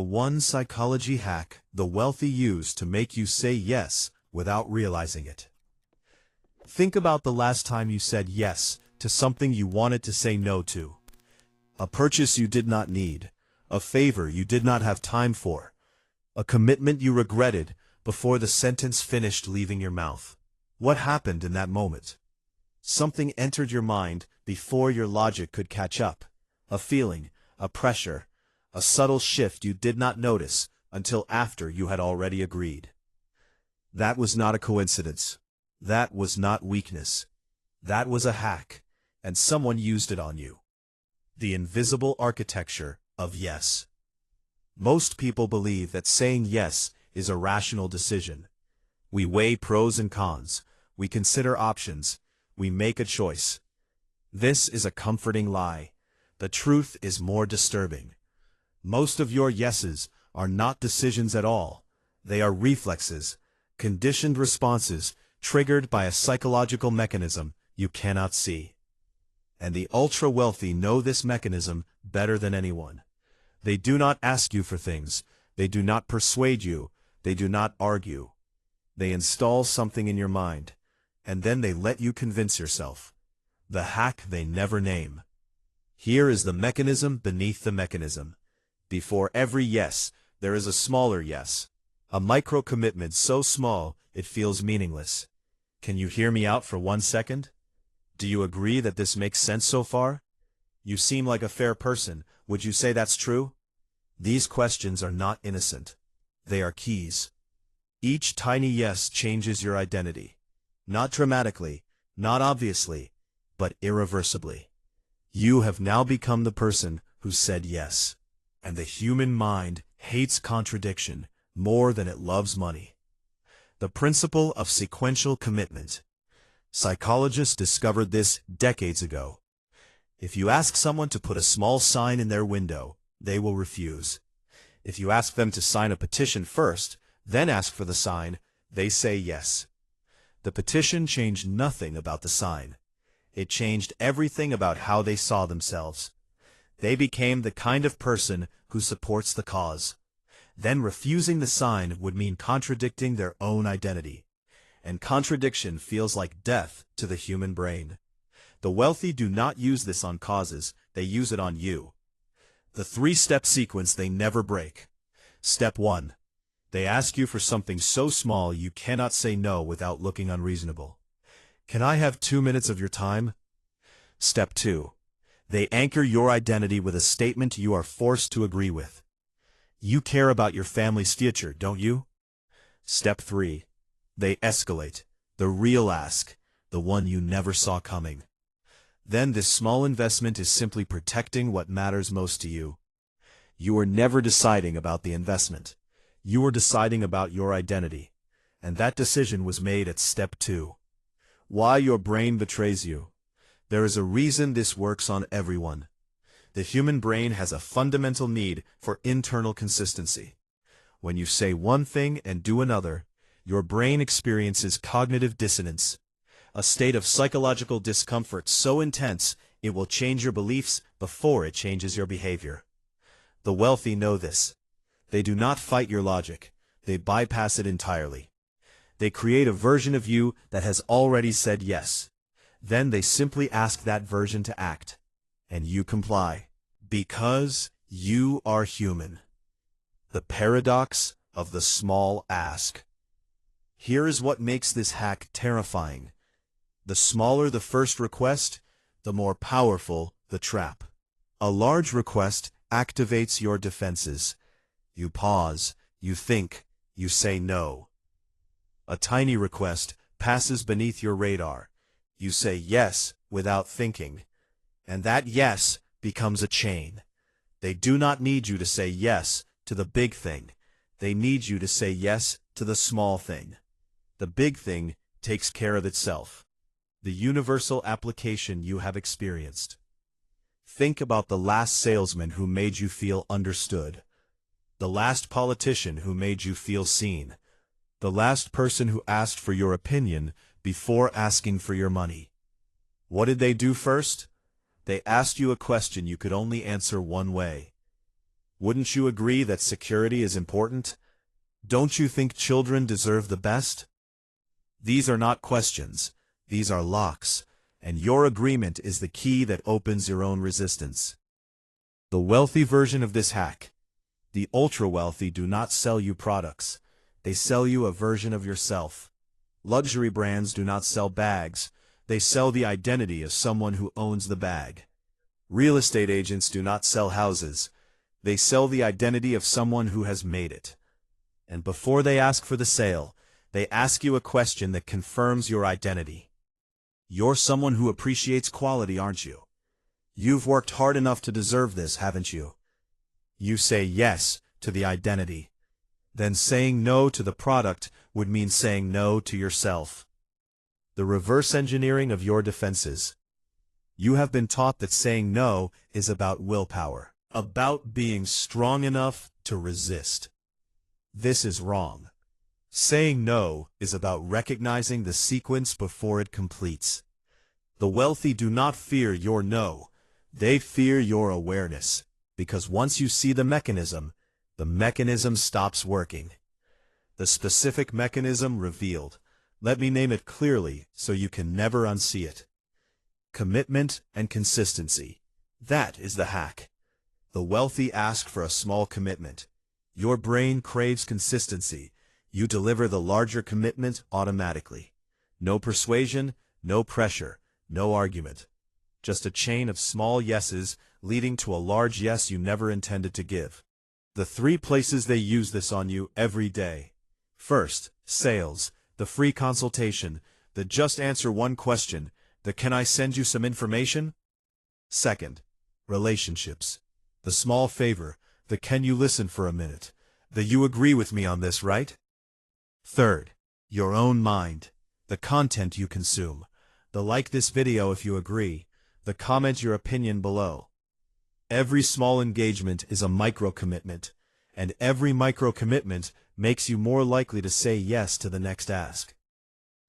one psychology hack the wealthy use to make you say yes without realizing it. Think about the last time you said yes to something you wanted to say no to. A purchase you did not need, a favor you did not have time for, a commitment you regretted before the sentence finished leaving your mouth. What happened in that moment? Something entered your mind before your logic could catch up. A feeling, a pressure, a subtle shift you did not notice until after you had already agreed. That was not a coincidence. That was not weakness. That was a hack, and someone used it on you. The invisible architecture of yes. Most people believe that saying yes is a rational decision. We weigh pros and cons, we consider options, we make a choice. This is a comforting lie. The truth is more disturbing. Most of your yeses are not decisions at all. They are reflexes, conditioned responses triggered by a psychological mechanism you cannot see. And the ultra-wealthy know this mechanism better than anyone. They do not ask you for things. They do not persuade you. They do not argue. They install something in your mind, and then they let you convince yourself. The hack they never name. Here is the mechanism beneath the mechanism. Before every yes, there is a smaller yes. A micro-commitment so small it feels meaningless. Can you hear me out for 1 second? Do you agree that this makes sense so far? You seem like a fair person. Would you say that's true? These questions are not innocent. They are keys. Each tiny yes changes your identity. Not dramatically, not obviously, but irreversibly. You have now become the person who said yes. And the human mind hates contradiction more than it loves money. The principle of sequential commitment. Psychologists discovered this decades ago. If you ask someone to put a small sign in their window, they will refuse. If you ask them to sign a petition first, then ask for the sign, they say yes. The petition changed nothing about the sign. It changed everything about how they saw themselves. They became the kind of person who supports the cause. Then refusing the sign would mean contradicting their own identity. And contradiction feels like death to the human brain. The wealthy do not use this on causes, they use it on you. The 3-step sequence they never break. Step 1. They ask you for something so small you cannot say no without looking unreasonable. Can I have 2 minutes of your time? Step 2. They anchor your identity with a statement you are forced to agree with. You care about your family's future, don't you? Step 3. They escalate. The real ask, the one you never saw coming. Then this small investment is simply protecting what matters most to you. You are never deciding about the investment. You are deciding about your identity. And that decision was made at step 2. Why your brain betrays you. There is a reason this works on everyone. The human brain has a fundamental need for internal consistency. When you say one thing and do another, your brain experiences cognitive dissonance, a state of psychological discomfort so intense it will change your beliefs before it changes your behavior. The wealthy know this. They do not fight your logic. They bypass it entirely. They create a version of you that has already said yes. Then they simply ask that version to act. And you comply. Because you are human. The paradox of the small ask. Here is what makes this hack terrifying. The smaller the first request, the more powerful the trap. A large request activates your defenses. You pause, you think, you say no. A tiny request passes beneath your radar. You say yes without thinking. And that yes becomes a chain. They do not need you to say yes to the big thing. They need you to say yes to the small thing. The big thing takes care of itself. The universal application you have experienced. Think about the last salesman who made you feel understood. The last politician who made you feel seen. The last person who asked for your opinion before asking for your money. What did they do first? They asked you a question you could only answer one way. Wouldn't you agree that security is important? Don't you think children deserve the best? These are not questions, these are locks, and your agreement is the key that opens your own resistance. The wealthy version of this hack. The ultra-wealthy do not sell you products, they sell you a version of yourself. Luxury brands do not sell bags, they sell the identity of someone who owns the bag. Real estate agents do not sell houses, they sell the identity of someone who has made it. And before they ask for the sale, they ask you a question that confirms your identity. You're someone who appreciates quality, aren't you? You've worked hard enough to deserve this, haven't you? You say yes to the identity. Then saying no to the product would mean saying no to yourself. The reverse engineering of your defenses. You have been taught that saying no is about willpower, about being strong enough to resist. This is wrong. Saying no is about recognizing the sequence before it completes. The wealthy do not fear your no, they fear your awareness, because once you see the mechanism stops working. The specific mechanism revealed. Let me name it clearly so you can never unsee it. Commitment and consistency. That is the hack. The wealthy ask for a small commitment. Your brain craves consistency. You deliver the larger commitment automatically. No persuasion, no pressure, no argument. Just a chain of small yeses leading to a large yes you never intended to give. The 3 places they use this on you every day. First, sales, the free consultation, the just answer one question, the can I send you some information? Second, relationships, the small favor, the can you listen for a minute, the you agree with me on this, right? Third, your own mind, the content you consume, the like this video if you agree, the comment your opinion below. Every small engagement is a micro-commitment, and every micro-commitment makes you more likely to say yes to the next ask.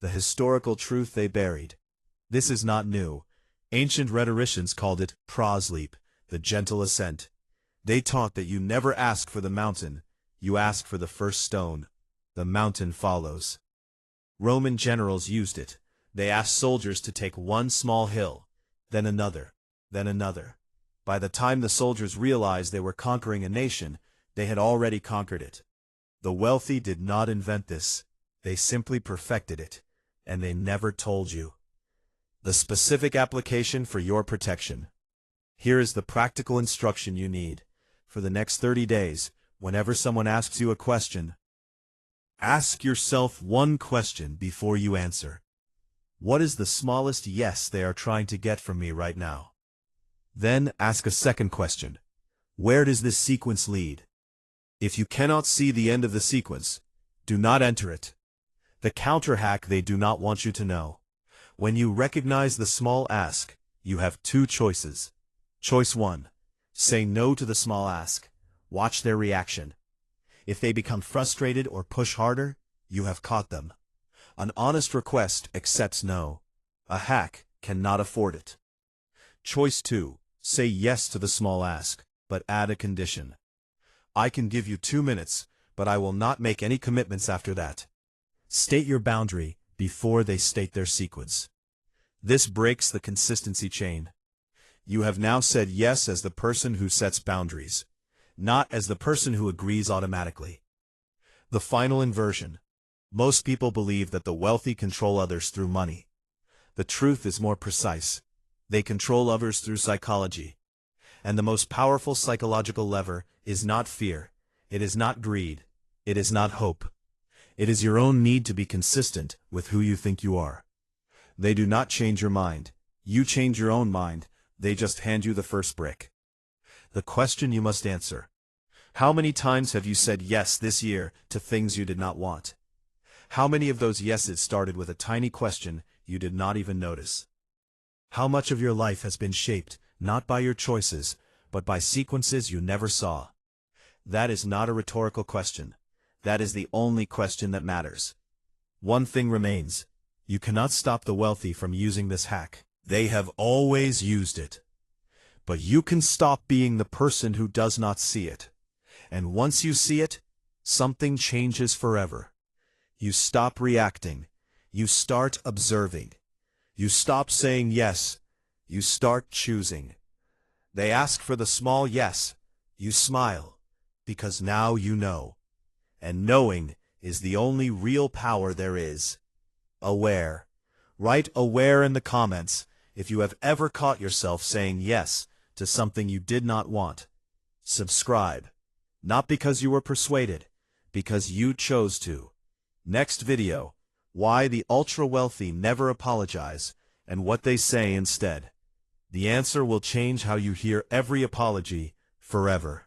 The historical truth they buried. This is not new. Ancient rhetoricians called it prosleep, the gentle ascent. They taught that you never ask for the mountain, you ask for the first stone. The mountain follows. Roman generals used it. They asked soldiers to take one small hill, then another, then another. By the time the soldiers realized they were conquering a nation, they had already conquered it. The wealthy did not invent this. They simply perfected it, and they never told you. The specific application for your protection. Here is the practical instruction you need. For the next 30 days, whenever someone asks you a question, ask yourself one question before you answer. What is the smallest yes they are trying to get from me right now? Then ask a second question. Where does this sequence lead? If you cannot see the end of the sequence, do not enter it. The counter hack they do not want you to know. When you recognize the small ask, you have 2 choices. Choice 1. Say no to the small ask. Watch their reaction. If they become frustrated or push harder, you have caught them. An honest request accepts no. A hack cannot afford it. Choice 2. Say yes to the small ask, but add a condition. I can give you 2 minutes, but I will not make any commitments after that. State your boundary before they state their sequence. This breaks the consistency chain. You have now said yes as the person who sets boundaries, not as the person who agrees automatically. The final inversion. Most people believe that the wealthy control others through money. The truth is more precise. They control others through psychology. And the most powerful psychological lever is not fear. It is not greed. It is not hope. It is your own need to be consistent with who you think you are. They do not change your mind. You change your own mind. They just hand you the first brick. The question you must answer. How many times have you said yes this year to things you did not want? How many of those yeses started with a tiny question you did not even notice? How much of your life has been shaped, not by your choices, but by sequences you never saw? That is not a rhetorical question. That is the only question that matters. One thing remains. You cannot stop the wealthy from using this hack. They have always used it. But you can stop being the person who does not see it. And once you see it, something changes forever. You stop reacting. You start observing. You stop saying yes. You start choosing. They ask for the small yes. You smile, because now you know. And knowing is the only real power there is. Aware. Write aware in the comments if you have ever caught yourself saying yes to something you did not want. Subscribe. Not because you were persuaded, because you chose to. Next video, why the ultra-wealthy never apologize and what they say instead. The answer will change how you hear every apology forever.